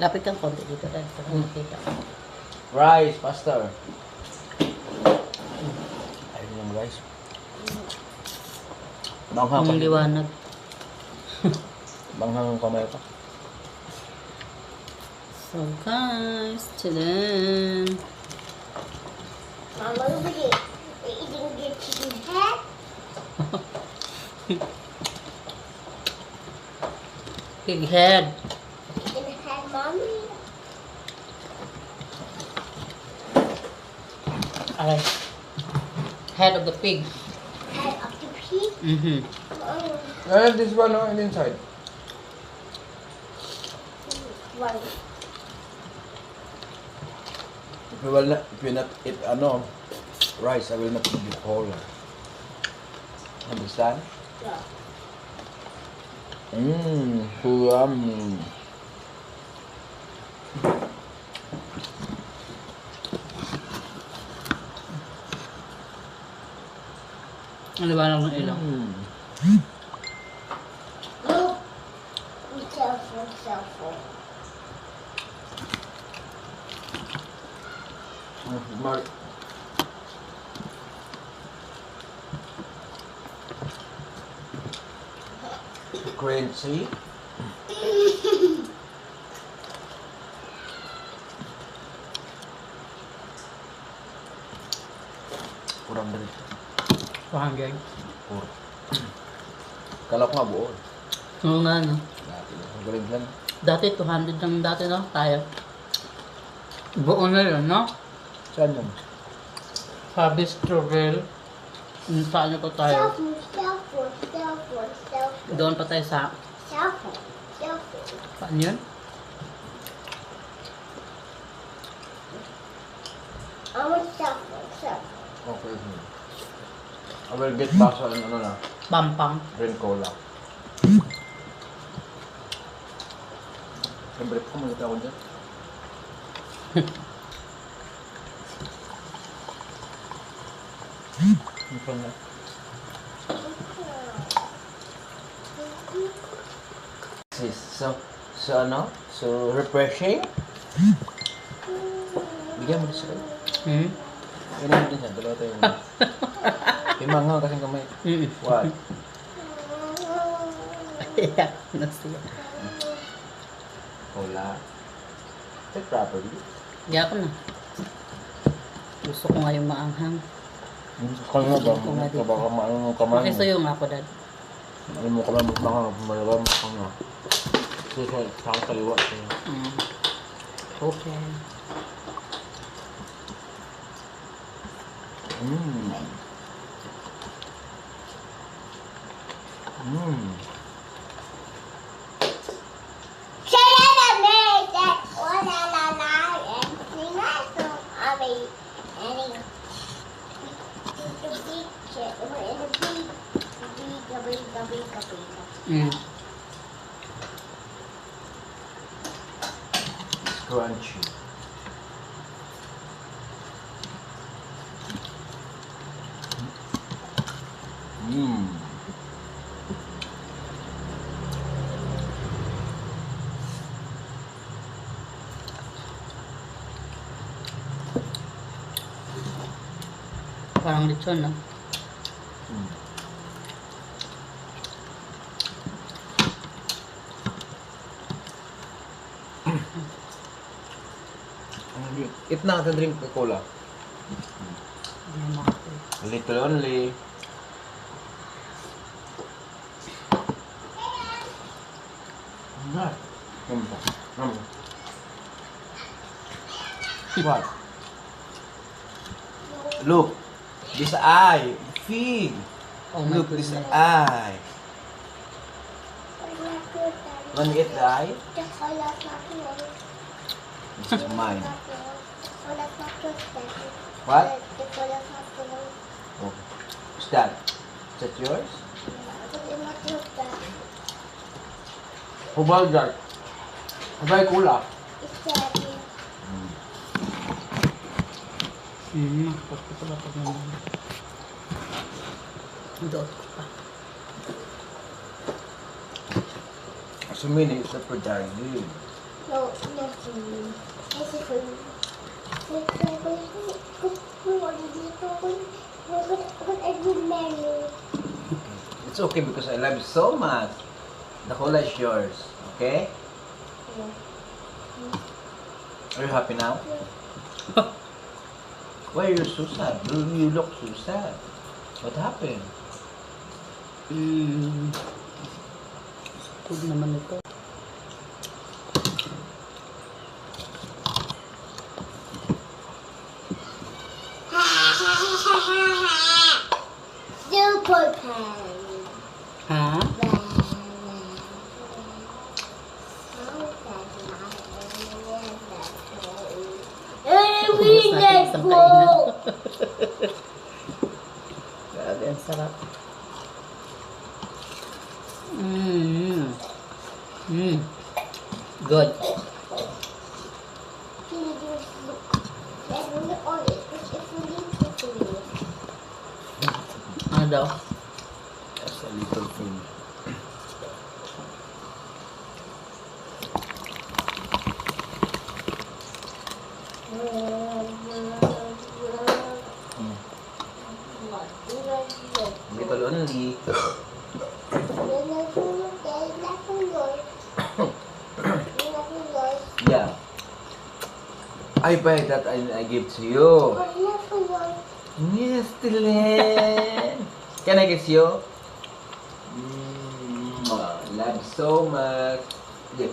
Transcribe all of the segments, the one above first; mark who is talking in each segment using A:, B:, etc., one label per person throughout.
A: Lapit kang konti dito dahil sa makita.
B: Rice, faster. Ayun yung rice. Banghang
A: Ang
B: pa.
A: liwanag.
B: Banghang ang kamay pa.
A: So guys, tadaan!
C: Mama, look at it. We're eating the chicken head.
A: Pig head.
C: Chicken head, mommy.
A: Alright. Head of the pig.
C: Head of the pig.
A: Mm-hmm.
C: Oh,
B: This one on inside.
C: one.
B: If you not eat rice, I will not give you cola. Understand?
C: Yeah.
B: So yummy.
A: Ang liwanag ng ilaw.
C: Look. Be careful, careful.
B: Mark. Crunchy. Kurang dari.
A: 200.
B: Puro. Kala ko nga buo.
A: Oo nga, no?
B: Dati na. Ang galing lang.
A: Dati, 200 lang dati, no? Tayo. Buo na yun, no?
B: Saan yun?
A: Sa Bistrogel. Saan pa tayo?
C: Careful, careful, careful, careful.
A: Doon pa tayo sa...
C: Careful, careful.
A: Saan yun?
C: I want careful, careful.
B: Okay. I will get baso and na.
A: Pampang.
B: Green cola. Siyempre po, magkita ako dyan. Ano pa nga? So refreshing. Bigyan mo din sila. Inom din siya, dalawa tayo. Pimanghang kasing kamay. What?
A: Iyak na siya.
B: Cola. Check properly.
A: Iyak ko na. Gusto ko nga yung maanghang.
B: Kaya ba? Baka maano ng kamay mo.
A: Makisuyo nga ako, Dad.
B: Ano mo kamay mo baka malawang mo kang nga. So sa kaliwa sa'yo.
A: Okay.
B: It's crunchy.
A: Parang lechon, no?
B: Eat na ka drink cola.
A: Hindi mo ako.
B: Little only. What? Look, this eye, fig.
A: Oh my
B: Look, this
A: goodness.
B: eye. Want to get the eye?
C: The color's not yours.
B: This is mine.
C: The color's not yours, Daddy.
B: What?
C: The color's not yours.
B: Okay. What's that? Is that yours?
C: It's not yours, Daddy.
B: Who bought that? Who buy cola?
C: It's Daddy.
A: Bakit ko ba pag naman? Doon ko pa.
B: So many, it's not for diarrhea.
C: No, nothing. This is for you.
B: It's okay because I love you so much. The cola is yours. Okay? Are you happy now? Why are you so sad? You look so sad. What happened?
A: Good naman ito.
C: Super pen.
A: Ha?
C: Every
A: natin
C: day
A: isang
C: go.
A: Grabe, ang sarap. Mmm. Mmm. Good. Ano daw?
B: Just a little thing. Little only. Yeah. I buy that I give to you. Yes, Dylan. Can I kiss you? Love so much. Yeah.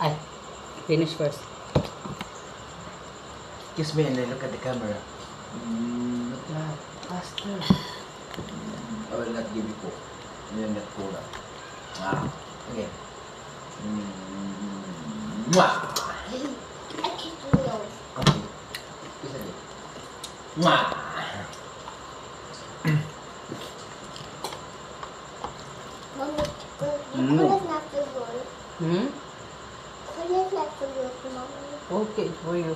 A: Ay, finish first.
B: Kiss me and then look at the camera. Look at faster. I will not give you coke. You will not cola. Okay. Okay. Kiss again.
A: Hmm? Okay, for you.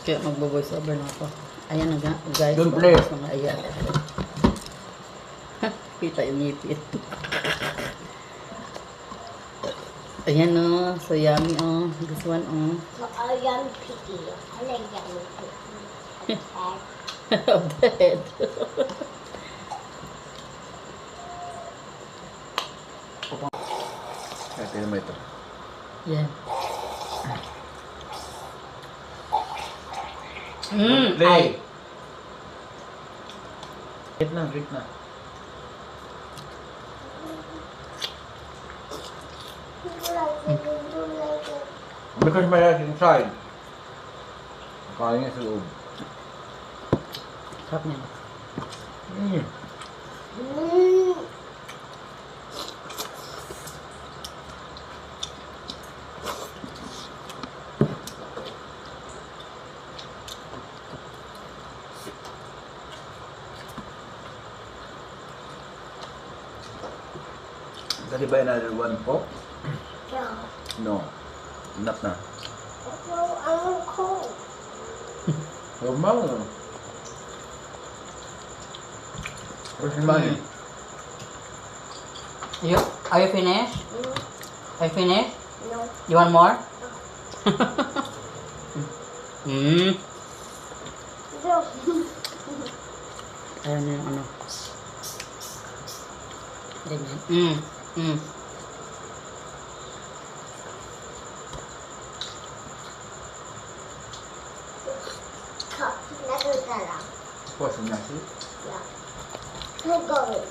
A: Kaya magbo-voice over na ako. Ayan na guys.
B: Don't play.
A: Mga ayan. Kita yung ngipin. Ayan o. So yummy o. This one o.
C: Yummy picky. I like yummy picky.
A: Bed.
B: Ito naman ito.
A: Yan.
B: Play. Drink na, drink na. Because my head inside. Kaya niya sa loob.
A: Sarap niya.
B: Dali ba another one po?
C: Yeah.
B: No. Enough na.
C: No, I'm cold.
B: Normal. Where's your money?
A: Are you finished? Are you finished?
C: No.
A: You want more?
C: No.
A: Ayan na yung ano. Ganyan.
C: Cup. Nakagala.
B: What's the nasi?
C: Yeah. We're going.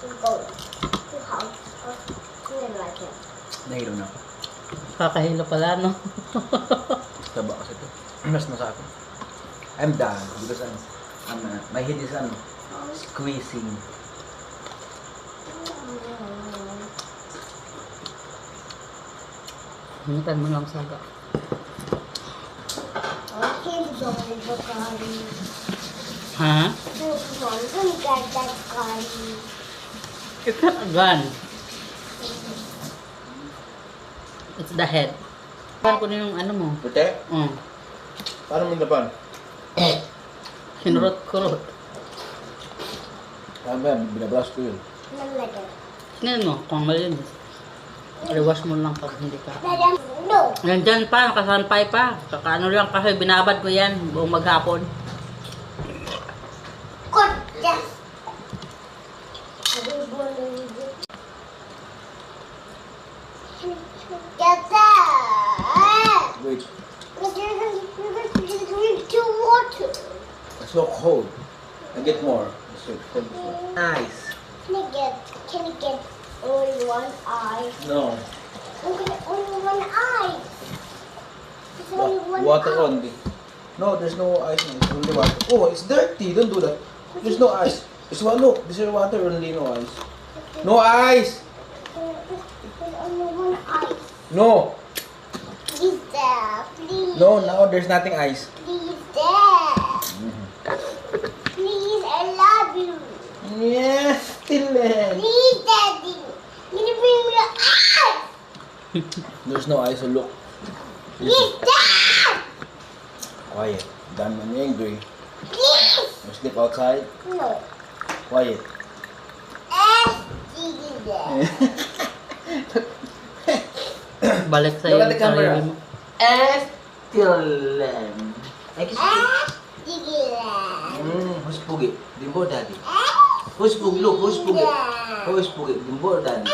C: We're going. To house. Something like it.
B: Nahilo na ako.
A: Kakahilo pala, no?
B: Taba kasi ito. Mas na sa akin. I'm done because my head is squeezing.
A: Hinitan mo lang saga.
C: Okay, going to
A: Ha?
C: Mom, don't get that gun.
A: It's not a gun. It's the head. Paano ko na yung ano mo?
B: Puti? Paano mo napan?
A: Sinurot-kurot.
B: Ano ba yan? Binabras ko yun.
C: Nalagay.
A: Ngayon mo, kung malinis. Iwash mo lang pag hindi ka.
C: Dadam, no.
A: Nandyan pa, nakasampay pa. Kakaano lang kasi binabad ko yan buong maghapon.
C: Good, yes. Get that.
B: Wait.
C: But you're going to drink too water.
B: It's so cold. I get more. It's so cold. Nice.
C: Can I get only one eye?
B: No.
C: I'm gonna only one eye. There's only one
B: Water
C: eye.
B: only. No, there's no ice. It's only water. Oh, it's dirty. Don't do that. There's no ice. It's one. Look, this is water only. No ice. No ice.
C: There's only one eye.
B: No.
C: Please, Dad. Please.
B: No, now there's nothing ice.
C: Please, Dad. Please, I love you.
B: Yes, still there.
C: Please, Daddy. Can you bring me the ice?
B: There's no ice. So look.
C: Please, Dad.
B: Quiet. Done. I'm angry.
C: Please.
B: You sleep outside.
C: No.
B: Quiet.
C: Dad.
A: Balik sa
B: Look
A: iyo.
B: at the camera.
A: sarili mo.
B: Estilan. Who's Pugi? Dimbo daddy. Who's Pugi? Look, who's Pugi? Who's Pugi? Dimbo daddy.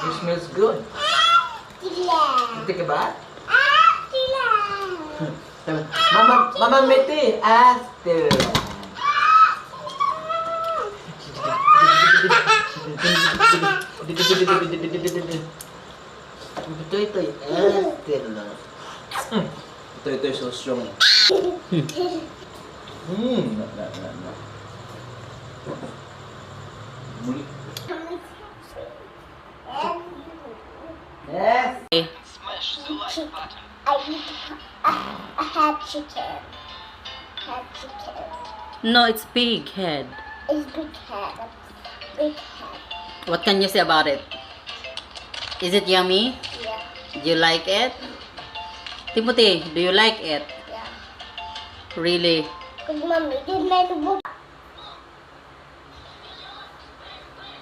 B: It smells good. Take a bath. Mama Mete. Estilan. Ito, Estilan. Ito so strong. Na. Muli. Yes.
C: I eat a hat chicken. Hat chicken.
A: No, it's pig head.
C: It's big hat. Big hat.
A: What can you say about it? Is it yummy?
C: Yeah.
A: Do you like it? Timothy, do you like it?
C: Yeah.
A: Really?
C: Because mommy did my book.